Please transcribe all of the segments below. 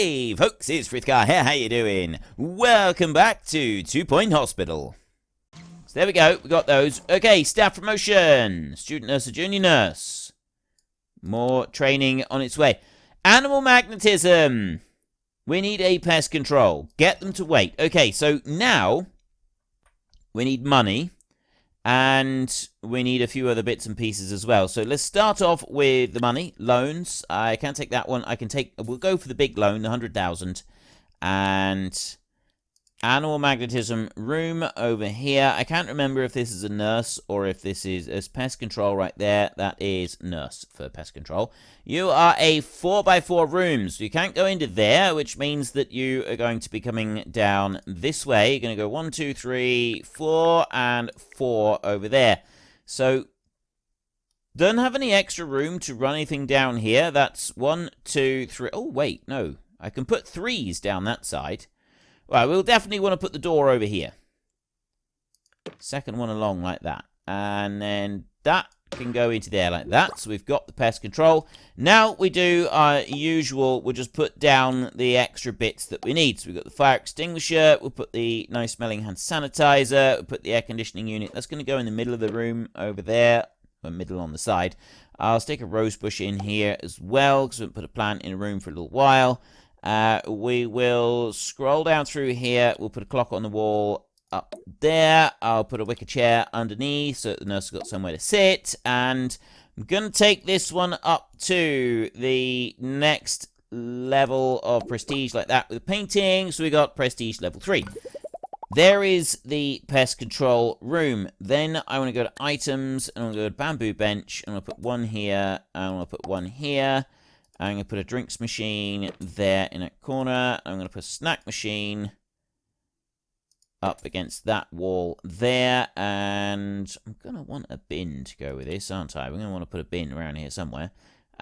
Hey folks, it's Frithgar here, how you doing? Welcome back to 2 Point Hospital. So there we go, we got those. Okay, staff promotion. Student nurse or junior nurse. More training on its way. Animal magnetism. We need a pest control. Get them to wait. Okay, so now we need money. And we need a few other bits and pieces as well. So let's start off with the money. Loans. I can't take that one. We'll go for the big loan, the 100,000. And animal magnetism room over here. I can't remember if this is a nurse or if this is pest control right there. That is nurse for pest control. You are a 4x4 room. So you can't go into there, which means that you are going to be coming down this way. You're going to go 1, 2, 3, 4, and 4 over there. So don't have any extra room to run anything down here. That's 1, 2, 3. Oh, wait, no. I can put 3s down that side. Right, we'll definitely want to put the door over here. Second one along like that. And then that can go into there like that. So we've got the pest control. Now we do our usual. We'll just put down the extra bits that we need. So we've got the fire extinguisher. We'll put the nice smelling hand sanitizer. We'll put the air conditioning unit. That's going to go in the middle of the room over there. Or middle on the side. I'll stick a rose bush in here as well. Because we'll put a plant in a room for a little while. We will scroll down through here. We'll put a clock on the wall up there. I'll put a wicker chair underneath so that the nurse has got somewhere to sit. And I'm going to take this one up to the next level of prestige like that with painting. So we got prestige level 3. There is the pest control room. Then I want to go to items and I'm going to go to bamboo bench. And I'll put one here and I'll put one here. I'm going to put a drinks machine there in that corner. I'm going to put a snack machine up against that wall there. And I'm going to want a bin to go with this, aren't I? We're going to want to put a bin around here somewhere.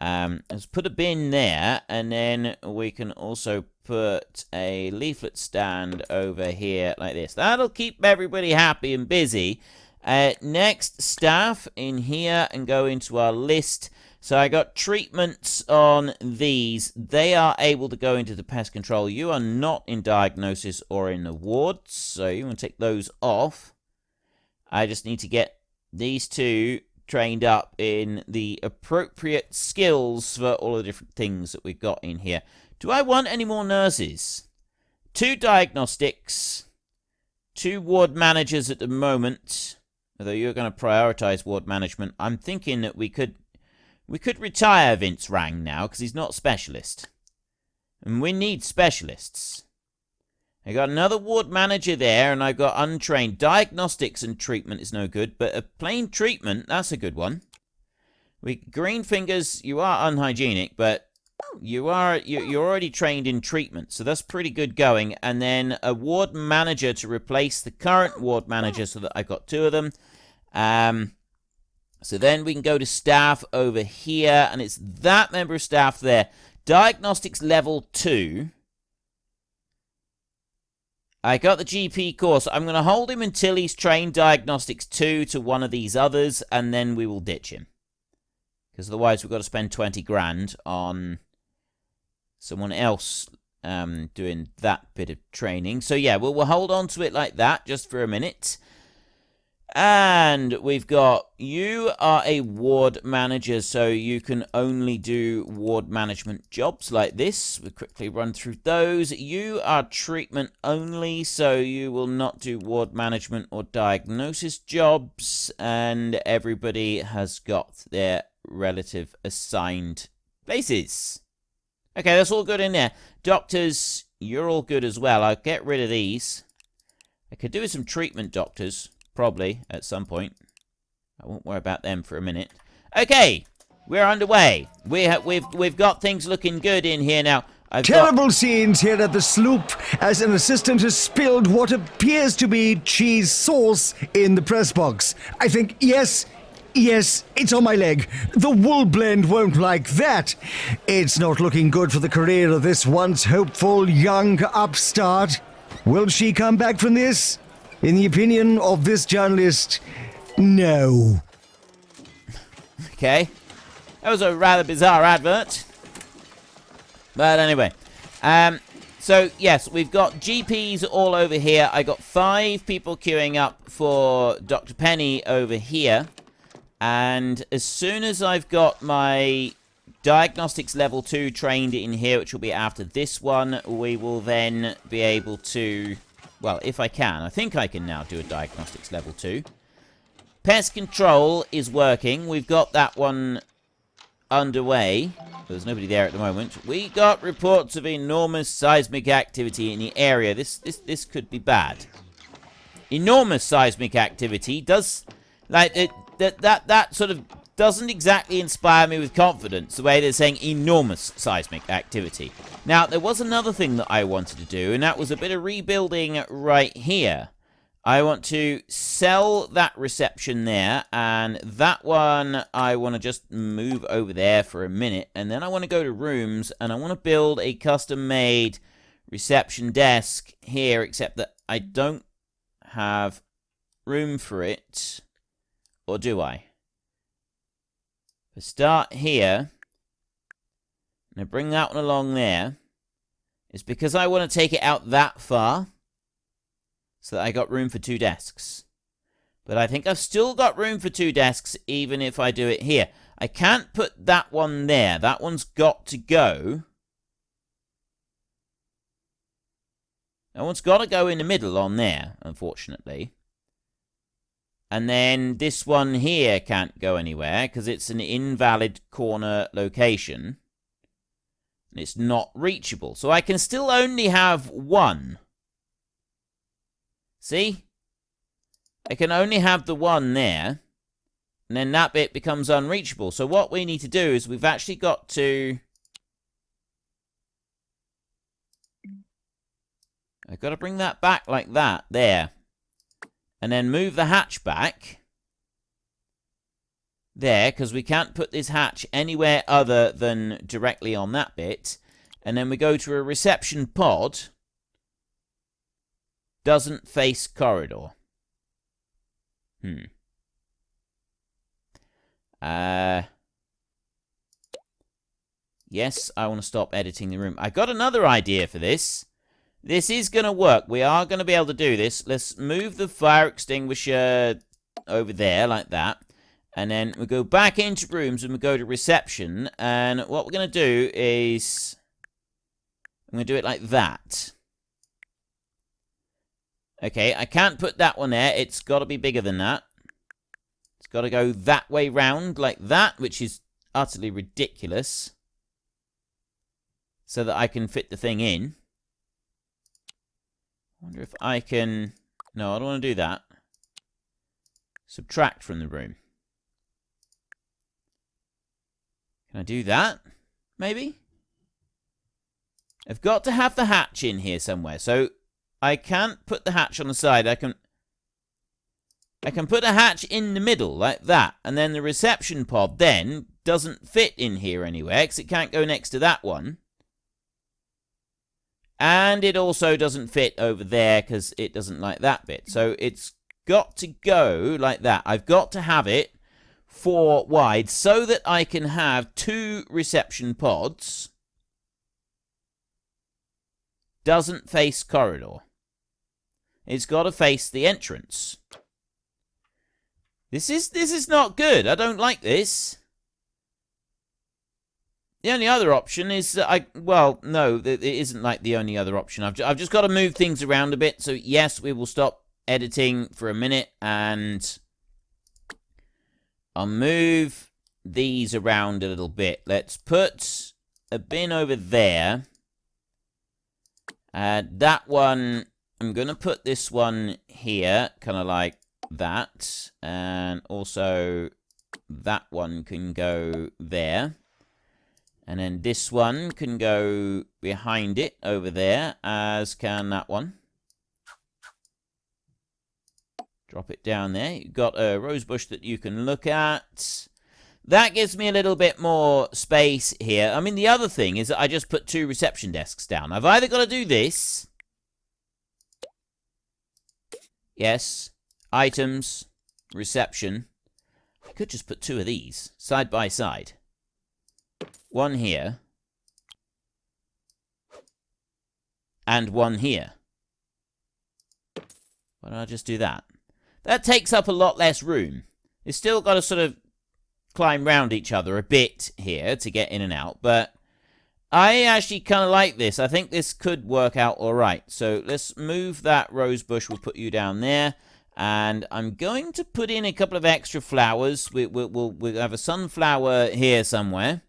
Let's put a bin there. And then we can also put a leaflet stand over here like this. That'll keep everybody happy and busy. Next, staff in here and go into our list. So I got treatments on these. They are able to go into the pest control. You are not in diagnosis or in the wards, so you want to take those off. I just need to get these two trained up in the appropriate skills for all the different things that we've got in here. Do I want any more nurses? 2 diagnostics, 2 ward managers at the moment. Although you're going to prioritize ward management. I'm thinking that we could retire Vince Rang now, because he's not specialist. And we need specialists. I got another ward manager there, and I've got untrained. Diagnostics and treatment is no good, but a plain treatment, that's a good one. Green fingers, you are unhygienic, but you're already trained in treatment, so that's pretty good going. And then a ward manager to replace the current ward manager, so that I've got 2 of them. So then we can go to staff over here, and it's that member of staff there. Diagnostics level 2. I got the GP course. I'm going to hold him until he's trained diagnostics 2 to one of these others, and then we will ditch him. Because otherwise we've got to spend 20 grand on someone else doing that bit of training. So yeah, we'll hold on to it like that just for a minute. And we've got, you are a ward manager, so you can only do ward management jobs like this. We'll quickly run through those. You are treatment only, so you will not do ward management or diagnosis jobs. And everybody has got their relative assigned places. Okay, that's all good in there. Doctors, you're all good as well. I'll get rid of these. I could do with some treatment doctors. Probably, at some point. I won't worry about them for a minute. Okay, we're underway. We've got things looking good in here now. Terrible scenes here at the sloop as an assistant has spilled what appears to be cheese sauce in the press box. I think, yes, it's on my leg. The wool blend won't like that. It's not looking good for the career of this once hopeful young upstart. Will she come back from this? In the opinion of this journalist, no. Okay. That was a rather bizarre advert. But anyway. So, yes, we've got GPs all over here. I got 5 people queuing up for Dr. Penny over here. And as soon as I've got my diagnostics level 2 trained in here, which will be after this one, we will then be able to... Well, if I can. I think I can now do a diagnostics level 2. Pest control is working. We've got that one underway. There's nobody there at the moment. We got reports of enormous seismic activity in the area. This could be bad. Enormous seismic activity does, like, that sort of doesn't exactly inspire me with confidence, the way they're saying enormous seismic activity. Now, there was another thing that I wanted to do, and that was a bit of rebuilding right here. I want to sell that reception there, and that one I want to just move over there for a minute, and then I want to go to rooms, and I want to build a custom-made reception desk here, except that I don't have room for it, or do I? I start here, and I bring that one along there. It's because I want to take it out that far, so that I got room for 2 desks. But I think I've still got room for 2 desks, even if I do it here. I can't put that one there. That one's got to go. That one's got to go in the middle on there, unfortunately. And then this one here can't go anywhere, because it's an invalid corner location. And it's not reachable. So I can still only have 1. See? I can only have the 1 there. And then that bit becomes unreachable. So what we need to do is we've actually got to... I've got to bring that back like that. There. And then move the hatch back. There, because we can't put this hatch anywhere other than directly on that bit. And then we go to a reception pod. Doesn't face corridor. Yes, I want to stop editing the room. I got another idea for this. This is going to work. We are going to be able to do this. Let's move the fire extinguisher over there like that. And then we go back into rooms and we go to reception. And what we're going to do is... I'm going to do it like that. Okay, I can't put that one there. It's got to be bigger than that. It's got to go that way round like that, which is utterly ridiculous. So that I can fit the thing in. I wonder if I can... No, I don't want to do that. Subtract from the room. Can I do that? Maybe? I've got to have the hatch in here somewhere. So I can't put the hatch on the side. I can put a hatch in the middle like that. And then the reception pod then doesn't fit in here anywhere because it can't go next to that one. And it also doesn't fit over there because it doesn't like that bit. So it's got to go like that. I've got to have it 4 wide so that I can have 2 reception pods. Doesn't face corridor. It's got to face the entrance. This is not good. I don't like this. The only other option is that well, no, it isn't like the only other option. I've just got to move things around a bit. So yes, we will stop editing for a minute and I'll move these around a little bit. Let's put a bin over there. That one, I'm going to put this one here, kind of like that. And also that one can go there. And then this one can go behind it over there, as can that one. Drop it down there. You've got a rose bush that you can look at. That gives me a little bit more space here. I mean, the other thing is that I just put 2 reception desks down. I've either got to do this. Yes. Items. Reception. I could just put 2 of these side by side. One here. and one here. Why don't I just do that? That takes up a lot less room. It's still got to sort of climb round each other a bit here to get in and out, but I actually kind of like this. I think this could work out all right. So let's move that rose bush. We'll put you down there. And I'm going to put in a couple of extra flowers. We'll have a sunflower here somewhere.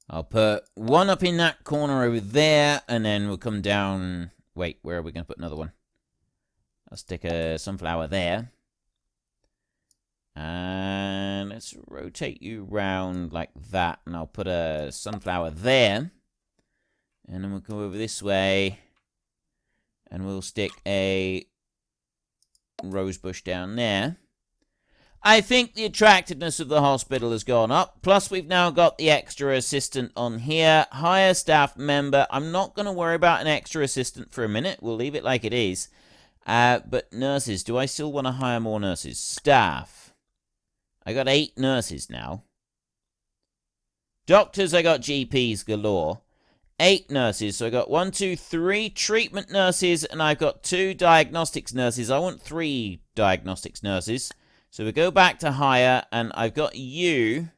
I'll put one up in that corner over there, and then we'll come down. Wait, where are we going to put another one? I'll stick a sunflower there. And let's rotate you round like that, and I'll put a sunflower there. And then we'll go over this way, and we'll stick a rose bush down there. I think the attractiveness of the hospital has gone up. Plus, we've now got the extra assistant on here. Hire staff member. I'm not going to worry about an extra assistant for a minute. We'll leave it like it is. But nurses. Do I still want to hire more nurses? Staff. I got 8 nurses now. Doctors, I got GPs galore. 8 nurses. So I got 1, 2, 3 treatment nurses, and I've got 2 diagnostics nurses. I want 3 diagnostics nurses. So we go back to hire, and I've got you.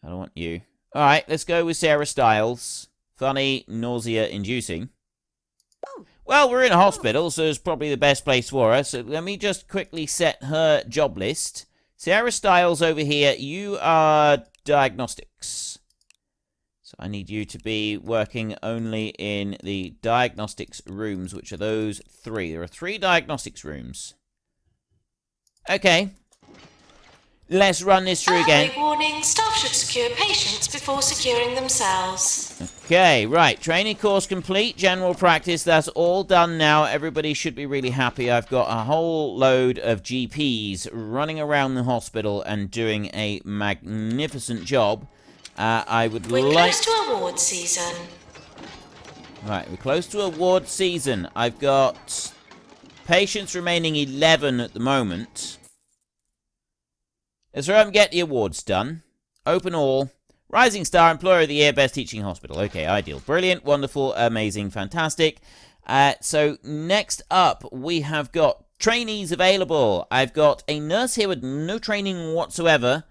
I don't want you. All right, let's go with Sarah Stiles. Funny, nausea-inducing. Well, we're in a hospital, so it's probably the best place for her. So let me just quickly set her job list. Sarah Stiles over here. You are diagnostics. So I need you to be working only in the diagnostics rooms, which are those 3. There are 3 diagnostics rooms. Okay. Let's run this through again. Warning, staff should secure patients before securing themselves. Okay, right. Training course complete. General practice. That's all done now. Everybody should be really happy. I've got a whole load of GPs running around the hospital and doing a magnificent job. We're close to award season. Right, we're close to award season. I've got patients remaining 11 at the moment. Let's hurry up and get the awards done. Open all. Rising Star, Employer of the Year, Best Teaching Hospital. Okay, ideal. Brilliant, wonderful, amazing, fantastic. So next up, we have got trainees available. I've got a nurse here with no training whatsoever.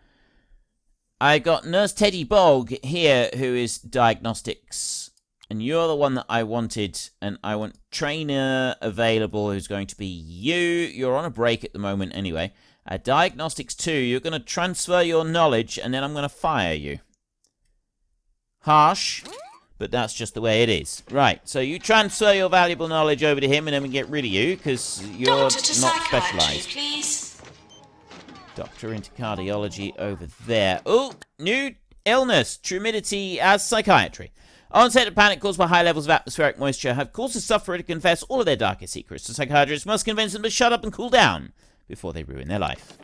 I got Nurse Teddy Bog here, who is diagnostics. And you're the one that I wanted. And I want trainer available, who's going to be you. You're on a break at the moment anyway. Diagnostics 2, you're going to transfer your knowledge, and then I'm going to fire you. Harsh, but that's just the way it is. Right, so you transfer your valuable knowledge over to him, and then we get rid of you, because you're not specialised. Please. Doctor into cardiology over there. Oh, new illness. Tumidity as psychiatry. Onset of panic caused by high levels of atmospheric moisture have caused the sufferer to confess all of their darkest secrets. The psychiatrist must convince them to shut up and cool down before they ruin their life.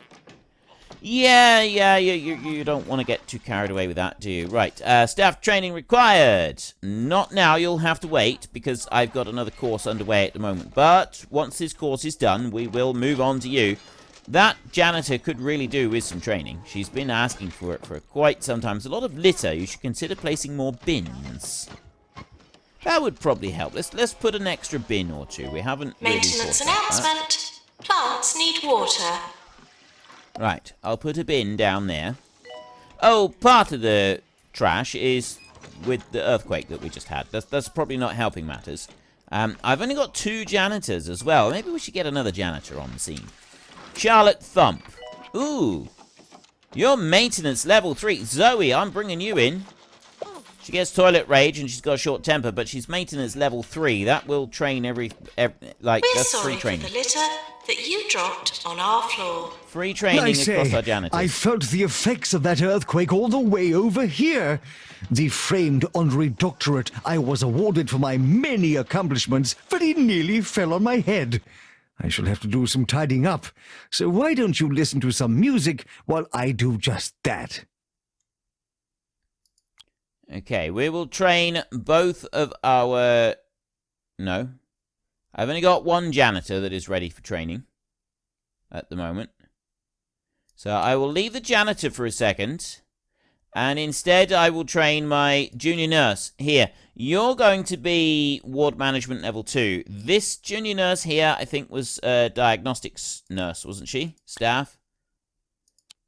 Yeah, you don't want to get too carried away with that, do you? Right, staff training required. Not now, you'll have to wait, because I've got another course underway at the moment. But once this course is done, we will move on to you. That janitor could really do with some training. She's been asking for it for quite some time. There's a lot of litter. You should consider placing more bins. That would probably help. Let's put an extra bin or 2. We haven't Maintenance really announcement. Plants need water. Right, I'll put a bin down there. Oh, part of the trash is with the earthquake that we just had. That's probably not helping matters. I've only got 2 janitors as well. Maybe we should get another janitor on the scene. Charlotte Thump. Ooh. You're maintenance level 3. Zoe, I'm bringing you in. She gets toilet rage and she's got a short temper, but she's maintenance level 3. That will train every that's free training. For the litter that you dropped on our floor. Free training across our janitors. I felt the effects of that earthquake all the way over here. The framed honorary doctorate I was awarded for my many accomplishments very nearly fell on my head. I shall have to do some tidying up, so why don't you listen to some music while I do just that? Okay, we will train both of our... No. I've only got 1 janitor that is ready for training at the moment. So I will leave the janitor for a second. And instead, I will train my junior nurse. Here, you're going to be ward management level 2. This junior nurse here, I think, was a diagnostics nurse, wasn't she? Staff?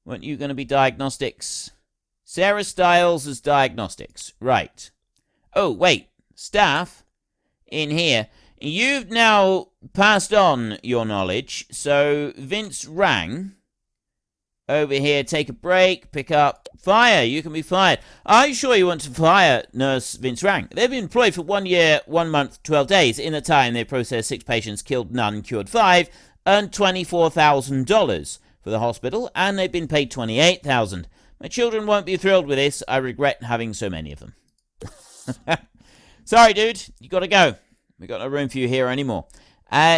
Weren't you going to be diagnostics? Sarah Stiles is diagnostics. Right. Oh, wait. Staff? In here. You've now passed on your knowledge. So, Vince Rang... over here, take a break, pick up, fire. You can be fired. Are you sure you want to fire Nurse Vince Rang? They've been employed for 1 year, 1 month, 12 days. In the time, they processed 6 patients, killed none, cured 5, earned $24,000 for the hospital, and they've been paid $28,000. My children won't be thrilled with this. I regret having so many of them. Sorry, dude. You got to go. We've got no room for you here anymore.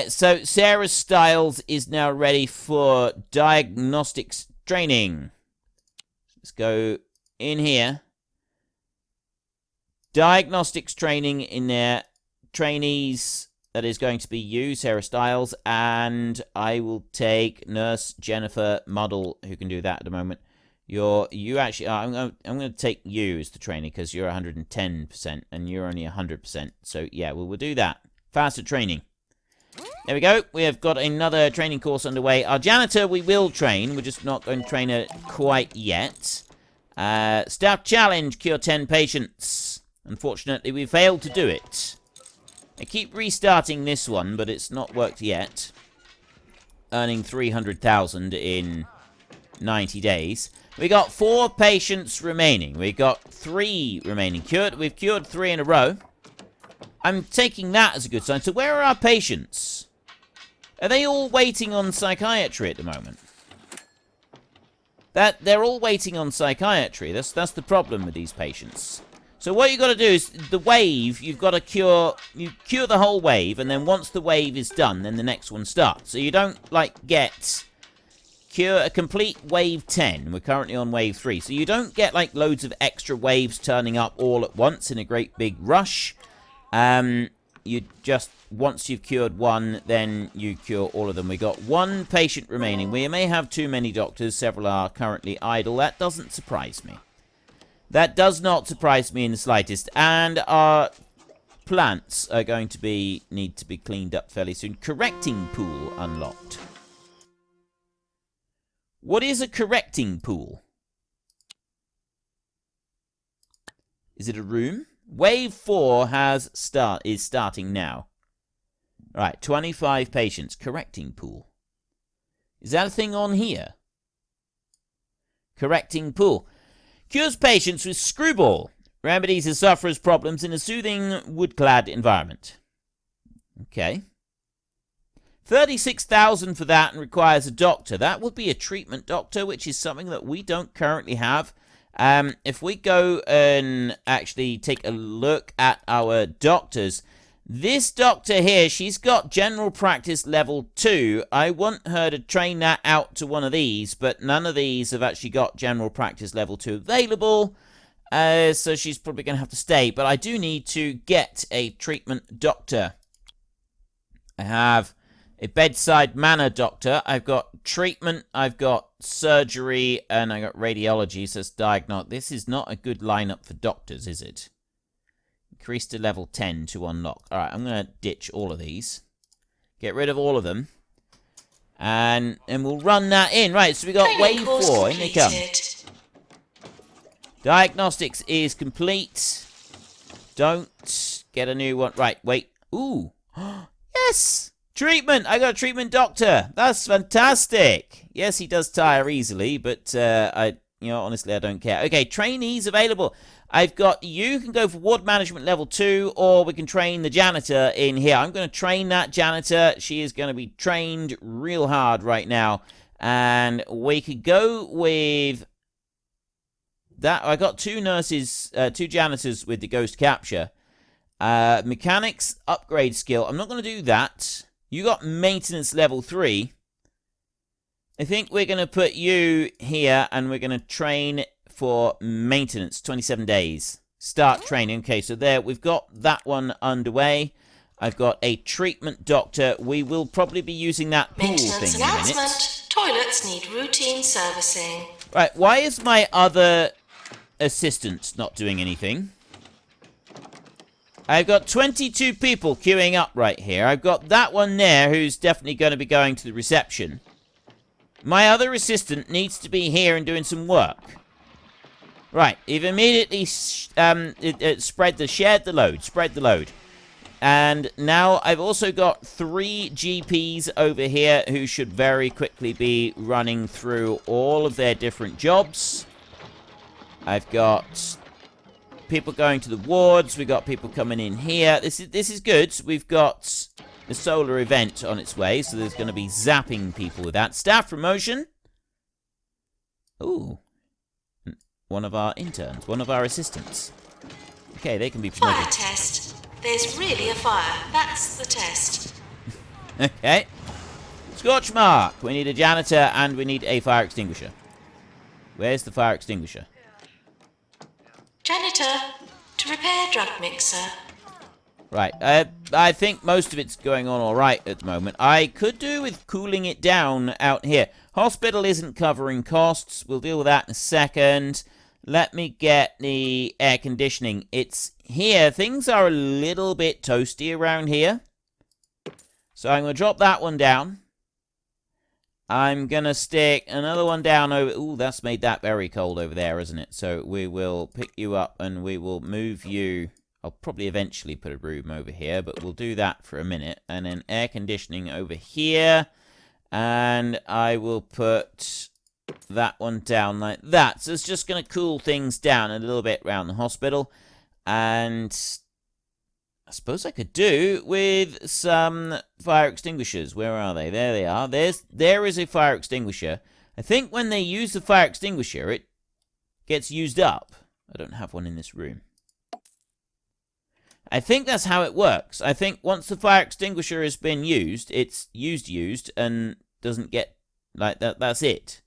So Sarah Stiles is now ready for diagnostics training. Let's go in here. Diagnostics training in there. Trainees, that is going to be you, Sarah Stiles, and I will take Nurse Jennifer Muddle, who can do that at the moment. You actually are. I'm going to take you as the trainee because you're 110% and you're only 100%. So yeah, we'll do that. Faster training. There we go. We have got another training course underway. Our janitor we will train. We're just not going to train her quite yet. Staff challenge, cure 10 patients. Unfortunately, we failed to do it. I keep restarting this one, but it's not worked yet. Earning 300,000 in 90 days. We got 4 patients remaining. We got 3 remaining cured. We've cured 3 in a row. I'm taking that as a good sign. So where are our patients? Are they all waiting on psychiatry at the moment? They're all waiting on psychiatry. That's the problem with these patients. So what you got to do is the wave. You've got to cure. You cure the whole wave, and then once the wave is done, then the next one starts. So you don't cure a complete wave 10. We're currently on wave 3, so you don't get loads of extra waves turning up all at once in a great big rush. You just, once you've cured 1, then you cure all of them. We got 1 patient remaining. We may have too many doctors. Several are currently idle. That doesn't surprise me. That does not surprise me in the slightest. And our plants are going to need to be cleaned up fairly soon. Correcting pool unlocked. What is a correcting pool? Is it a room? Wave 4 is starting now. Right, 25 patients. Correcting pool. Is that a thing on here? Correcting pool. Cures patients with screwball. Remedies the sufferer's problems in a soothing, wood-clad environment. Okay. 36,000 for that and requires a doctor. That would be a treatment doctor, which is something that we don't currently have. If we go and actually take a look at our doctors, this doctor here, she's got general practice level 2. I want her to train that out to one of these, but none of these have actually got general practice level 2 available, so she's probably going to have to stay. But I do need to get a treatment doctor. I have a bedside manner doctor. I've got treatment, I've got surgery, and I got radiology, so it's diagnostic. This is not a good lineup for doctors, is it? Increase to level 10 to unlock. Alright, I'm going to ditch all of these. Get rid of all of them. And we'll run that in. Right, so we got wave 4. In they come. Diagnostics is complete. Don't get a new one. Right, wait. Ooh. Yes! Treatment! I got a treatment doctor. That's fantastic. Yes, he does tire easily, but honestly, I don't care. Okay, trainees available. I've got you can go for ward management level 2, or we can train the janitor in here. I'm going to train that janitor. She is going to be trained real hard right now. And we could go with that. I got 2 nurses, 2 janitors with the ghost capture. Mechanics upgrade skill. I'm not going to do that. You got maintenance level 3. I think we're going to put you here and we're going to train for maintenance. 27 days. Start training. Okay, so there we've got that one underway. I've got a treatment doctor. We will probably be using that pool thing in a minute. Toilets need routine servicing. Right, why is my other assistants not doing anything. I've got 22 people queuing up right here. I've got that one there who's definitely going to be going to the reception. My other assistant needs to be here and doing some work. Right, you've immediately shared the load. And now I've also got 3 GPs over here who should very quickly be running through all of their different jobs. I've got people going to the wards. We've got people coming in here. This is good. We've got the solar event on its way, so there's going to be zapping people with that. Staff promotion. Ooh. One of our interns. One of our assistants. Okay, they can be promoted. Fire test. There's really a fire. That's the test. Okay. Scorch mark. We need a janitor and we need a fire extinguisher. Where's the fire extinguisher? Janitor, to repair drug mixer. Right. I think most of it's going on all right at the moment. I could do with cooling it down out here. Hospital isn't covering costs. We'll deal with that in a second. Let me get the air conditioning. It's here. Things are a little bit toasty around here. So I'm going to drop that one down. I'm going to stick another one down over... Ooh, that's made that very cold over there, isn't it? So we will pick you up and we will move you... I'll probably eventually put a room over here, but we'll do that for a minute. And then air conditioning over here. And I will put that one down like that. So it's just going to cool things down a little bit around the hospital. And I suppose I could do with some fire extinguishers. Where are they? There they are. There is a fire extinguisher. I think when they use the fire extinguisher, it gets used up. I don't have one in this room. I think that's how it works. I think once the fire extinguisher has been used, it's used, and doesn't get like that. That's it.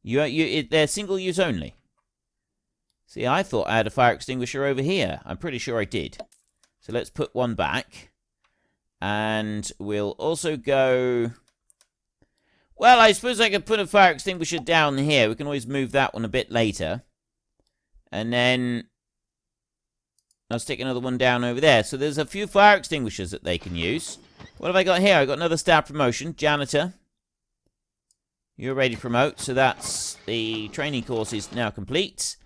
They're single use only. See, I thought I had a fire extinguisher over here. I'm pretty sure I did. So let's put one back. And we'll also go... Well, I suppose I could put a fire extinguisher down here. We can always move that one a bit later. And then I'll stick another one down over there. So there's a few fire extinguishers that they can use. What have I got here? I've got another staff promotion. Janitor. You're ready to promote. So that's the training course is now complete.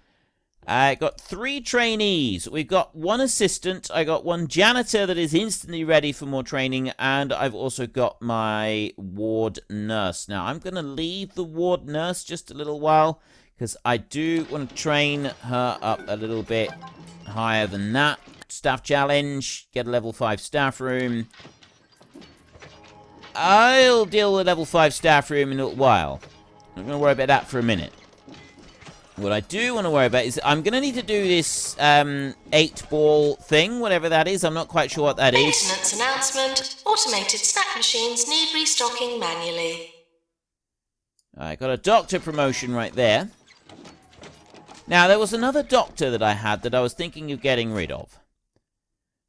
I got 3 trainees. We've got 1 assistant. I got 1 janitor that is instantly ready for more training. And I've also got my ward nurse. Now, I'm going to leave the ward nurse just a little while, because I do want to train her up a little bit higher than that. Staff challenge. Get a level 5 staff room. I'll deal with level 5 staff room in a little while. I'm not going to worry about that for a minute. What I do want to worry about is I'm going to need to do this 8-ball thing, whatever that is. I'm not quite sure what that is. Maintenance announcement. Automated snack machines need restocking manually. I got a doctor promotion right there. Now, there was another doctor that I had that I was thinking of getting rid of.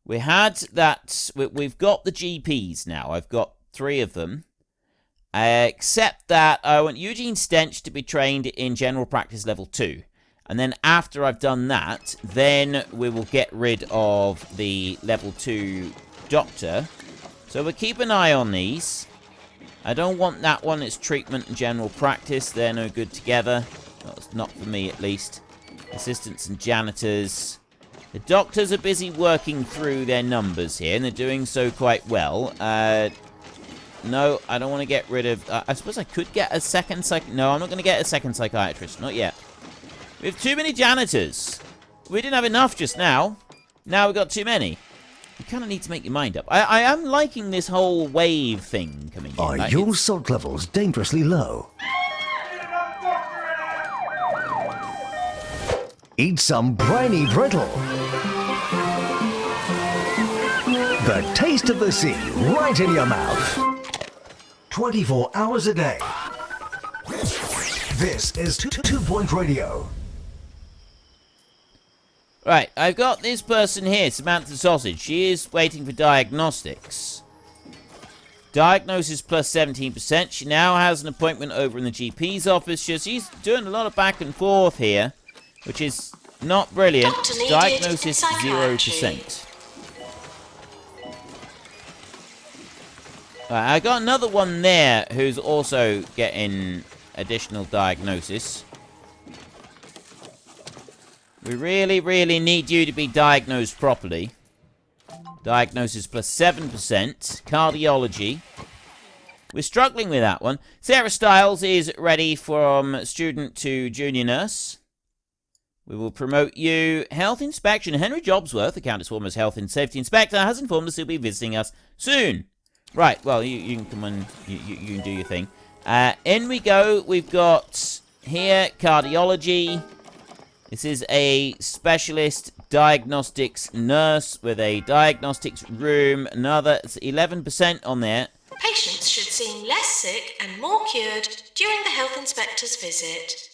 We had that... We've got the GPs now. I've got 3 of them. Except that I want Eugene Stench to be trained in General Practice Level 2. And then after I've done that, then we will get rid of the Level 2 Doctor. So we'll keep an eye on these. I don't want that one. It's Treatment and General Practice. They're no good together. Well, not for me, at least. Assistants and janitors. The doctors are busy working through their numbers here, and they're doing so quite well. No, I don't want to get rid of... I suppose I could get a second No, I'm not going to get a second psychiatrist. Not yet. We have too many janitors. We didn't have enough just now. Now we've got too many. You kind of need to make your mind up. I am liking this whole wave thing coming in. Are your salt levels dangerously low? Eat some briny brittle. The taste of the sea right in your mouth. 24 hours a day. This is 2 Point Radio. Right, I've got this person here, Samantha Sausage. She is waiting for diagnostics. Diagnosis plus 17%. She now has an appointment over in the GP's office. She's doing a lot of back and forth here. which is not brilliant. Doctor needed Diagnosis in psychiatry. 0%. Right, I got another one there who's also getting additional diagnosis. We really, really need you to be diagnosed properly. Diagnosis plus 7%. Cardiology. We're struggling with that one. Sarah Stiles is ready from student to junior nurse. We will promote you. Health inspection. Henry Jobsworth, the Countess Warmer's health and safety inspector, has informed us he'll be visiting us soon. Right, well, you can come on. You can do your thing. In we go. We've got here cardiology. This is a specialist diagnostics nurse with a diagnostics room. Another 11% on there. Patients should seem less sick and more cured during the health inspector's visit.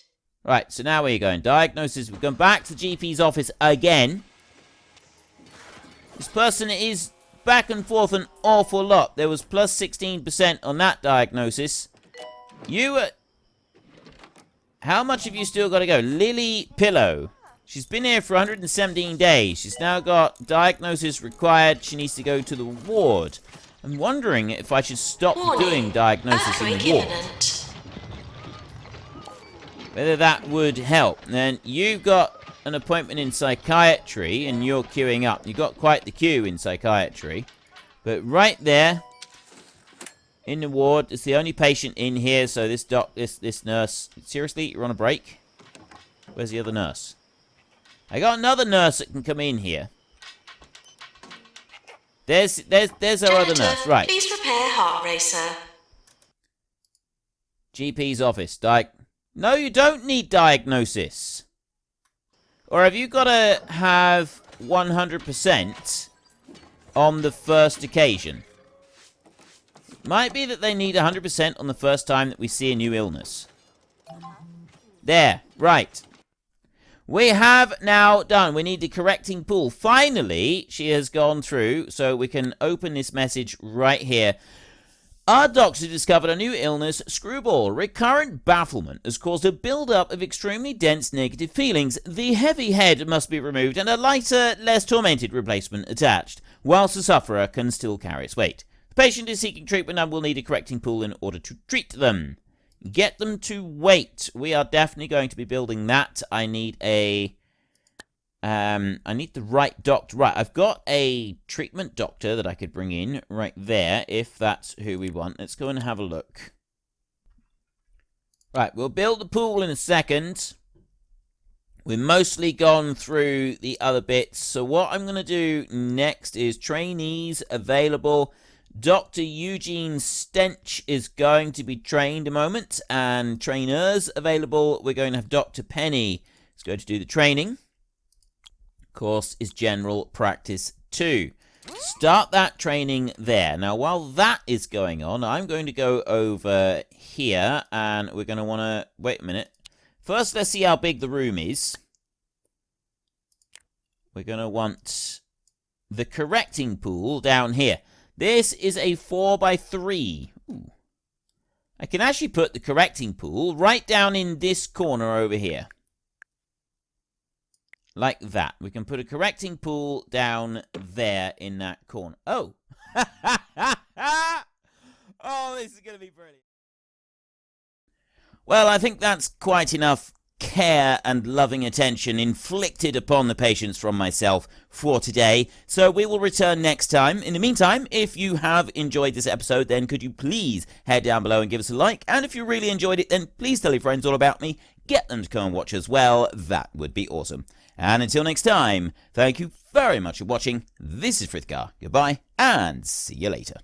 Right, so now where are you going? Diagnosis. We've gone back to the GP's office again. This person is back and forth an awful lot. There was plus 16% on that diagnosis. How much have you still got to go? Lily Pillow. She's been here for 117 days. She's now got diagnosis required. She needs to go to the ward. I'm wondering if I should stop doing diagnosis in the ward. Imminent. Whether that would help. Then you've got an appointment in psychiatry and you're queuing up. You've got quite the queue in psychiatry. But right there in the ward, it's the only patient in here, so this nurse, seriously, you're on a break? Where's the other nurse? I got another nurse that can come in here. There's our other nurse, right. Please prepare heart racer. GP's office. No, you don't need diagnosis. Or have you got to have 100% on the first occasion? Might be that they need 100% on the first time that we see a new illness. There, right. We have now done. We need the correcting pool. Finally, she has gone through, so we can open this message right here. Our doctor discovered a new illness, screwball. Recurrent bafflement has caused a build-up of extremely dense negative feelings. The heavy head must be removed and a lighter, less tormented replacement attached, whilst the sufferer can still carry its weight. The patient is seeking treatment and will need a correcting pool in order to treat them. Get them to wait. We are definitely going to be building that. I need the right doctor. Right, I've got a treatment doctor that I could bring in right there, if that's who we want. Let's go and have a look. Right, we'll build the pool in a second. We've mostly gone through the other bits. So what I'm going to do next is trainees available. Dr. Eugene Stench is going to be trained a moment, and trainers available. We're going to have Dr. Penny is going to do the training. Course is general practice 2. Start that training there. Now, while that is going on, I'm going to go over here, and we're going to want to... Wait a minute. First, let's see how big the room is. We're going to want the correcting pool down here. This is a 4x3. Ooh. I can actually put the correcting pool right down in this corner over here. Like that. We can put a correcting pool down there in that corner. Oh! Oh, this is going to be brilliant. Well, I think that's quite enough care and loving attention inflicted upon the patients from myself for today. So we will return next time. In the meantime, if you have enjoyed this episode, then could you please head down below and give us a like? And if you really enjoyed it, then please tell your friends all about me. Get them to come and watch as well. That would be awesome. And until next time, thank you very much for watching. This is Frithgar. Goodbye, and see you later.